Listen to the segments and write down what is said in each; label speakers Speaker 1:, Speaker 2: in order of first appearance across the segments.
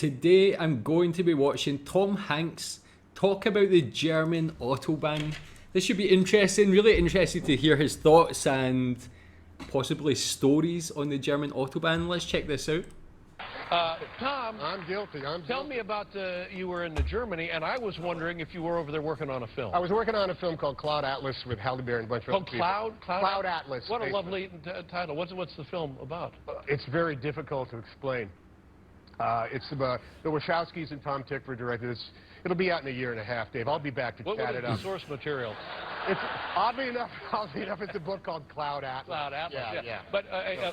Speaker 1: Today I'm going to be watching Tom Hanks talk about the German Autobahn. This should be interesting, really interested to hear his thoughts and possibly stories on the German Autobahn. Let's check this out.
Speaker 2: Tom,
Speaker 3: I'm guilty.
Speaker 2: tell me about you were in Germany, and I was wondering if you were over there working on a film.
Speaker 3: I was working on a film called Cloud Atlas with Halle Berry and a bunch of other people. Cloud Atlas.
Speaker 2: What a lovely title. What's the film about?
Speaker 3: It's very difficult to explain. It's about the Wachowskis and Tom Tickford directed. It'll be out in a year and a half, Dave. I'll be back to chat it up.
Speaker 2: What is the source material?
Speaker 3: It's oddly enough, it's a book called Cloud Atlas.
Speaker 2: Cloud Atlas, yeah.
Speaker 3: But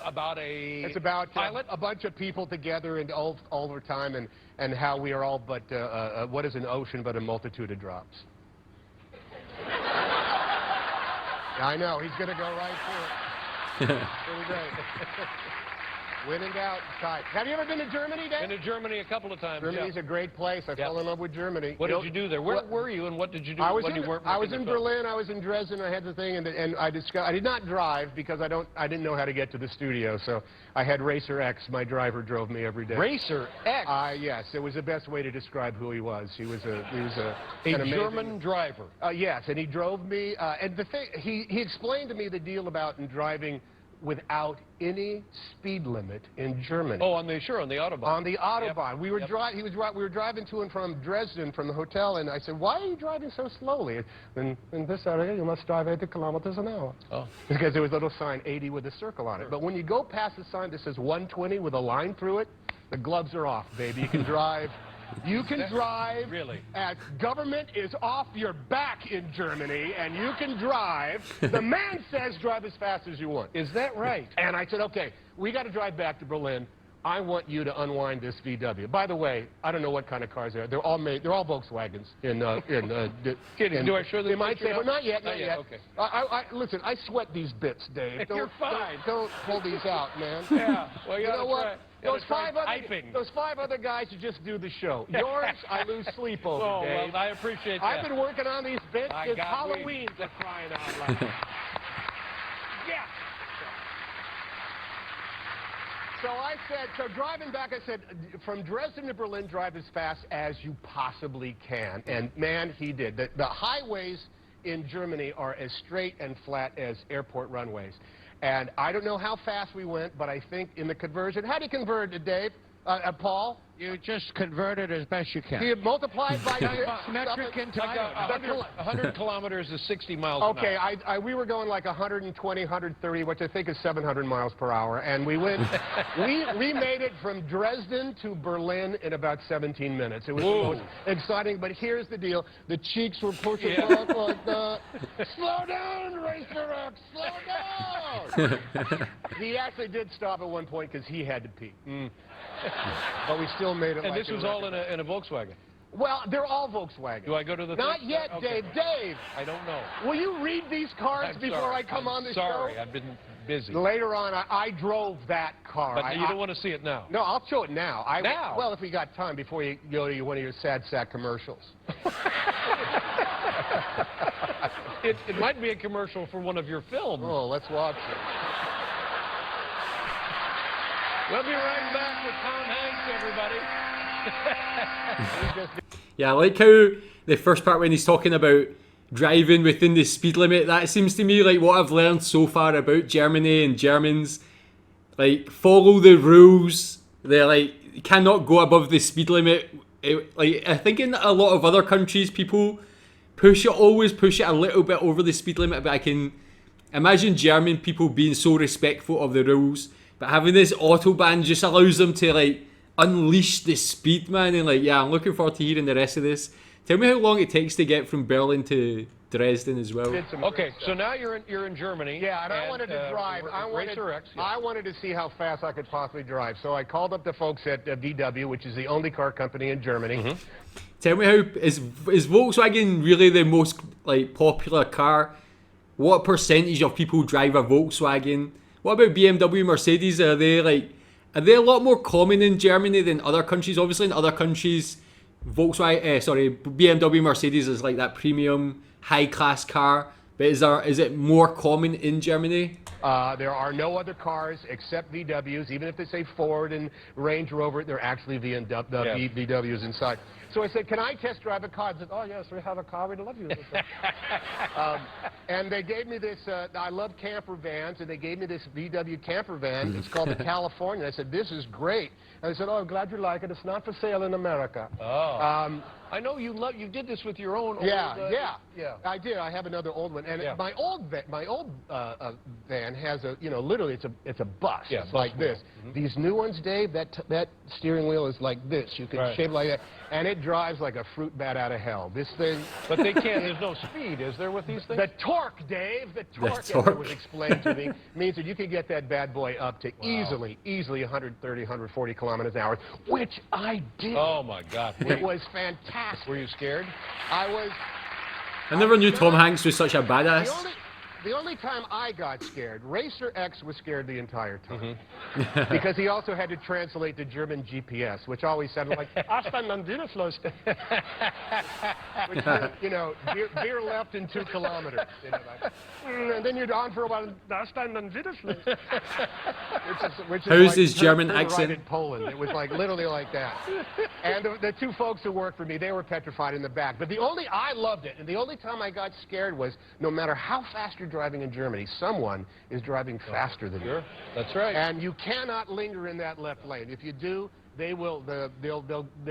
Speaker 2: about a
Speaker 3: it's about
Speaker 2: pilot,
Speaker 3: a bunch of people together and all over time, and how we are all but what is an ocean but a multitude of drops. I know he's going to go right through it. Really great. When in doubt, tight. Have you ever been to Germany, Dave?
Speaker 2: Been to Germany a couple of times.
Speaker 3: Germany's a great place. I fell in love with Germany.
Speaker 2: What did you do there? Where were you, and what did you do?
Speaker 3: I was in Berlin. I was in Dresden. I had the thing, and I did not drive because I didn't know how to get to the studio. So I had Racer X. My driver drove me every day.
Speaker 2: Racer X.
Speaker 3: Yes, it was the best way to describe who he was. He was a
Speaker 2: German driver.
Speaker 3: Yes, and he drove me. And the thing he explained to me the deal about driving without any speed limit in Germany.
Speaker 2: Oh, on the Autobahn.
Speaker 3: On the Autobahn. Yep. We were driving to and from Dresden from the hotel, and I said, "Why are you driving so slowly?" In this area, you must drive 80 kilometers an hour. Oh. Because there was a little sign 80 with a circle on it. But when you go past the sign that says 120 with a line through it, the gloves are off, baby. You can drive. You can drive.
Speaker 2: Really?
Speaker 3: Government is off your back in Germany, and you can drive. The man says drive as fast as you want.
Speaker 2: Is that right?
Speaker 3: And I said, okay, we got to drive back to Berlin. I want you to unwind this VW. By the way, I don't know what kind of cars they are. They're all Volkswagens.
Speaker 2: Do I show them?
Speaker 3: They might say, but not yet.
Speaker 2: Okay.
Speaker 3: Listen, I sweat these bits, Dave.
Speaker 2: You're fine.
Speaker 3: Don't pull these out, man.
Speaker 2: Yeah. Well,
Speaker 3: you know what? Those five other guys who just do the show. Yours, I lose sleep over, Dave.
Speaker 2: Well, I appreciate that.
Speaker 3: I've been working on these bits since Halloween, for crying out loud. Yeah. So I said, driving back, I said, from Dresden to Berlin, drive as fast as you possibly can. And, man, he did. The highways in Germany are as straight and flat as airport runways. And I don't know how fast we went, but I think in the conversion, how do you convert it, Dave? Paul?
Speaker 4: You just convert it as best you can.
Speaker 3: You multiply by
Speaker 4: metric and time.
Speaker 2: 100 kilometers is 60 miles an hour.
Speaker 3: Okay, we were going like 120, 130, which I think is 700 miles per hour. And we went, we made it from Dresden to Berlin in about 17 minutes. It was the most exciting, but here's the deal. The cheeks were pushing back like that. Slow down, Racer X, slow down! He actually did stop at one point because he had to pee. But we still made it.
Speaker 2: And this was all in a Volkswagen?
Speaker 3: Well, they're all Volkswagen.
Speaker 2: Do I go to the
Speaker 3: Not yet,
Speaker 2: okay.
Speaker 3: Dave.
Speaker 2: I don't know.
Speaker 3: Will you read these cards before I come on the show?
Speaker 2: Sorry, I've been busy.
Speaker 3: Later on, I drove that car.
Speaker 2: But you don't want to see it now?
Speaker 3: No, I'll show it now.
Speaker 2: Now?
Speaker 3: Well, if we got time before you go to one of your sad sack commercials.
Speaker 2: It might be a commercial for one of your films.
Speaker 3: Oh, let's watch it.
Speaker 2: We'll be right back with Tom Hanks, everybody.
Speaker 1: Yeah, I like how the first part when he's talking about driving within the speed limit, that seems to me like what I've learned so far about Germany and Germans. Like, follow the rules. They're like, cannot go above the speed limit. I think in a lot of other countries, people always push it a little bit over the speed limit, but I can imagine German people being so respectful of the rules. But having this Autobahn just allows them to, like, unleash the speed, man. And, like, yeah, I'm looking forward to hearing the rest of this. Tell me how long it takes to get from Berlin to Dresden as well.
Speaker 2: Okay, so now you're in Germany.
Speaker 3: Yeah, and I wanted to drive. I wanted to see how fast I could possibly drive. So I called up the folks at VW, which is the only car company in Germany.
Speaker 1: Mm-hmm. Tell me is Volkswagen really the most, like, popular car? What percentage of people drive a Volkswagen? What about BMW, Mercedes? Are they a lot more common in Germany than other countries? Obviously, in other countries, BMW, Mercedes is like that premium, high-class car. But is it more common in Germany?
Speaker 3: There are no other cars except VWs. Even if they say Ford and Range Rover, they're actually VWs inside. So I said, can I test drive a car? They said, oh, yes, we have a car. We'd love you. And they gave me this, I love camper vans, and they gave me this VW camper van. It's called the California. I said, this is great. And they said, oh, I'm glad you like it. It's not for sale in America.
Speaker 2: Oh. I know you did this with your own.
Speaker 3: Yeah,
Speaker 2: old,
Speaker 3: yeah. I did. I have another old one, and
Speaker 2: Yeah.
Speaker 3: my old van has a, literally it's a bus.
Speaker 2: Yeah,
Speaker 3: It's
Speaker 2: bus
Speaker 3: like this.
Speaker 2: wheel.
Speaker 3: These new ones, Dave, that steering wheel is like this. You can
Speaker 2: Right.
Speaker 3: shape like that, and it drives like a fruit bat out of hell. This thing.
Speaker 2: But they can't. There's no speed, is there, with these things?
Speaker 3: The torque, Dave, the torque, as
Speaker 1: torque.
Speaker 3: it was explained to me, means that you can get that bad boy up to easily 130, 140 kilometers an hour, which I did.
Speaker 2: Oh my God!
Speaker 3: It was fantastic.
Speaker 2: Were you scared?
Speaker 3: I was.
Speaker 1: I never knew Tom Hanks was such a badass.
Speaker 3: The only time I got scared, Racer X was scared the entire time. Because he also had to translate the German GPS, which always sounded like, Abstand an Widerfluss. Which meant, veer left in 2 kilometers. And then you're on for a while, Abstand an Widerfluss. Which is
Speaker 1: How's
Speaker 3: like
Speaker 1: his German
Speaker 3: right
Speaker 1: accent?
Speaker 3: in Poland. It was like literally like that. And the two folks who worked for me, they were petrified in the back. But I loved it. And the only time I got scared was no matter how fast you're driving in Germany, someone is driving faster than you.
Speaker 2: Sure. That's right.
Speaker 3: And you cannot linger in that left lane. If you do, they'll
Speaker 2: a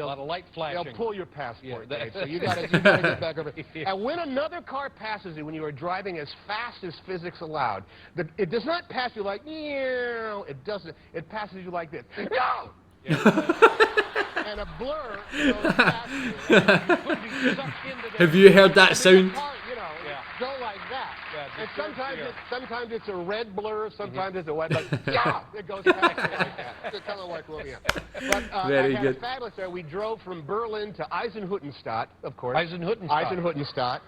Speaker 2: lot of light flashing.
Speaker 3: They'll pull your passport.
Speaker 2: Yeah,
Speaker 3: Dave. So you gotta get back over. And when another car passes you, when you are driving as fast as physics allowed, it does not pass you like, "Meow." It doesn't. It passes you like this. No. And a blur goes past you.
Speaker 1: Have you heard that sound?
Speaker 3: Go like that.
Speaker 2: Yeah,
Speaker 3: and sometimes it's a red blur, sometimes it's a white, but yeah, it goes past you like that. It's kind of like Romeo. But
Speaker 1: Very
Speaker 3: I had
Speaker 1: good.
Speaker 3: a fabulous day. We drove from Berlin to Eisenhüttenstadt, of course.
Speaker 2: Eisenhüttenstadt.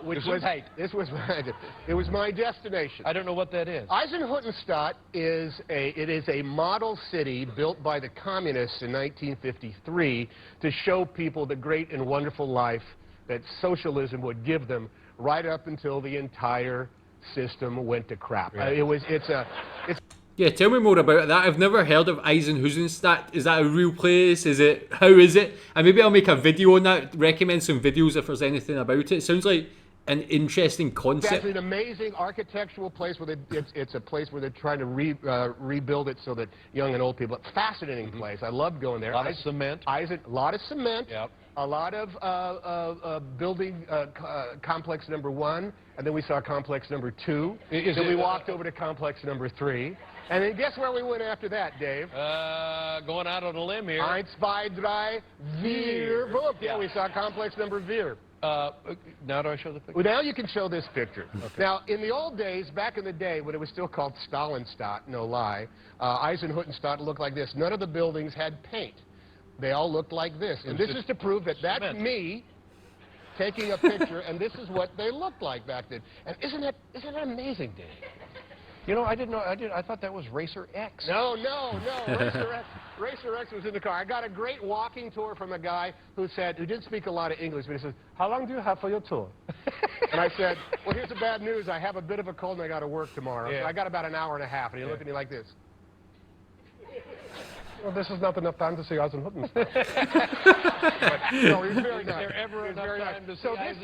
Speaker 3: Which it was my destination.
Speaker 2: I don't know what that is.
Speaker 3: Eisenhüttenstadt is a model city built by the communists in 1953 to show people the great and wonderful life that socialism would give them right up until the entire system went to crap.
Speaker 2: Yeah.
Speaker 1: Yeah, tell me more about that. I've never heard of Eisenhüttenstadt. Is that a real place? How is it? And maybe I'll make a video on that, recommend some videos if there's anything about it. It sounds like an interesting concept.
Speaker 3: It's an amazing architectural place where it's a place where they're trying to rebuild it so that young and old people. Fascinating place. I loved going there.
Speaker 2: A lot of cement.
Speaker 3: A lot of cement.
Speaker 2: Yep.
Speaker 3: A lot of building complex number 1, and then we saw complex number 2. Then we walked over to complex number 3. And then guess where we went after that, Dave?
Speaker 2: Going out on a limb here.
Speaker 3: 1, 2, 3, 4. Boom. Yeah, we saw complex number 4.
Speaker 2: Now do I show the picture?
Speaker 3: Well, now you can show this picture. Okay. Now, in the old days, back in the day, when it was still called Stalinstadt, no lie, Eisenhüttenstadt looked like this. None of the buildings had paint. They all looked like this. And this is to prove that that's me taking a picture, and this is what they looked like back then. And isn't that amazing, Dave?
Speaker 2: You know, I didn't know. I thought that was Racer X.
Speaker 3: No. Racer X was in the car. I got a great walking tour from a guy who didn't speak a lot of English, but he says, how long do you have for your tour? And I said, well, here's the bad news. I have a bit of a cold and I got to work tomorrow.
Speaker 2: Yeah.
Speaker 3: So I got about an hour and a half. And he looked at me like this. Well, this is not enough time to see Eisenhüttenstadt. No, he's very nice.
Speaker 2: Is there ever enough time to see
Speaker 3: this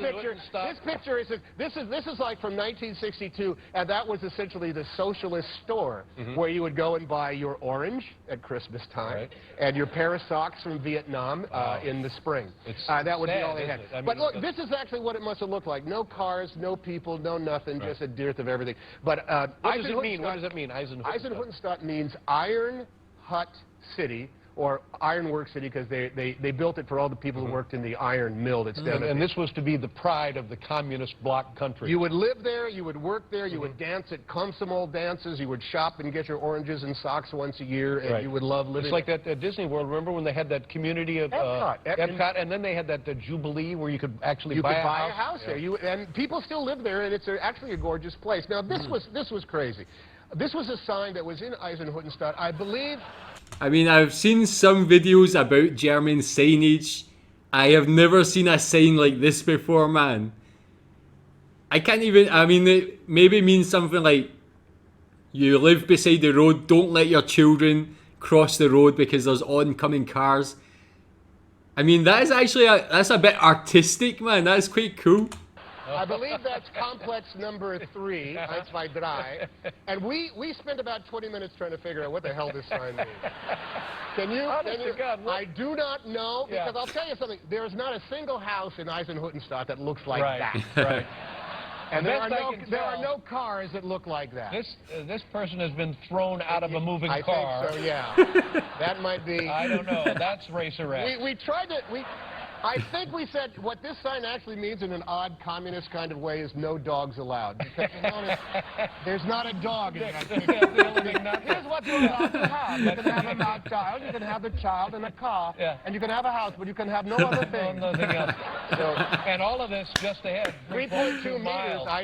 Speaker 3: picture is this is like from 1962, and that was essentially the socialist store where you would go and buy your orange at Christmas time and your pair of socks from Vietnam in the spring. That would be all they had. But look, this is actually what it must have looked like. No cars, no people, no nothing, just a dearth of everything. But
Speaker 2: what does it mean? What does it mean,
Speaker 3: Eisenhüttenstadt means Iron Hut City, or Ironwork City, because they built it for all the people who worked in the iron mill that's down there.
Speaker 2: And this was to be the pride of the communist bloc country.
Speaker 3: You would live there, you would work there, you would dance at Komsomol dances, you would shop and get your oranges and socks once a year, and you would love living.
Speaker 2: It's like that at Disney World. Remember when they had that community of Epcot, and then they had that Jubilee where you could actually buy
Speaker 3: a house there. And people still live there, and it's actually a gorgeous place. Now this was crazy. This was a sign that was in Eisenhüttenstadt, I believe.
Speaker 1: I mean, I've seen some videos about German signage. I have never seen a sign like this before, man. I can't even, I mean, it maybe means something like You live beside the road, don't let your children cross the road because there's oncoming cars. I mean, that is actually that's a bit artistic, man. That's quite cool.
Speaker 3: I believe that's complex number 3, eins, zwei, drei. And we spent about 20 minutes trying to figure out what the hell this sign means. Can you?
Speaker 2: God,
Speaker 3: I do not know, because I'll tell you something. There is not a single house in Eisenach that looks like that.
Speaker 2: Right.
Speaker 3: And there are no cars that look like that.
Speaker 2: This person has been thrown out of a moving car.
Speaker 3: I think so, yeah. That might be.
Speaker 2: I don't know. That's Racer X.
Speaker 3: We tried to. I think we said what this sign actually means in an odd communist kind of way is no dogs allowed. Because there's not a dog in that picture. Here's what you're allowed to have. You can have a mad child, you can have the child in a car, and you can have a house, but you can have no other thing.
Speaker 2: Nothing else. And all of this just ahead.
Speaker 3: 3.2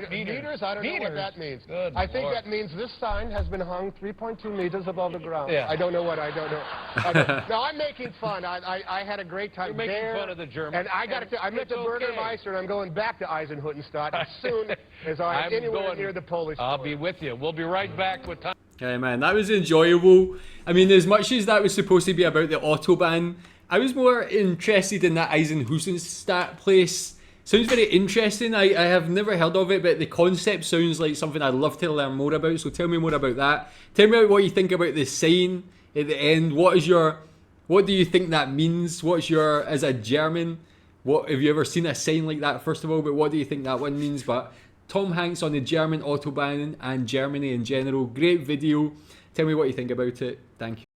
Speaker 3: meters. I don't know what that means. I think that means this sign has been hung 3.2 meters above the ground.
Speaker 2: Yeah.
Speaker 3: I don't know. No, I'm making fun. I had a great time.
Speaker 2: You're making fun of the German.
Speaker 3: And I got to tell you, I met the Bürgermeister, and I'm going back to Eisenhüttenstadt as soon as I'm anywhere near the Polish
Speaker 2: I'll
Speaker 3: border.
Speaker 2: be with you. We'll be right back with time.
Speaker 1: Okay, man, that was enjoyable. I mean, as much as that was supposed to be about the Autobahn, I was more interested in that Eisenhüttenstadt place. Sounds very interesting. I have never heard of it, but the concept sounds like something I'd love to learn more about. So tell me more about that. Tell me what you think about the sign at the end. What do you think that means? As a German, have you ever seen a sign like that, first of all? But what do you think that one means? But Tom Hanks on the German Autobahn and Germany in general. Great video. Tell me what you think about it. Thank you.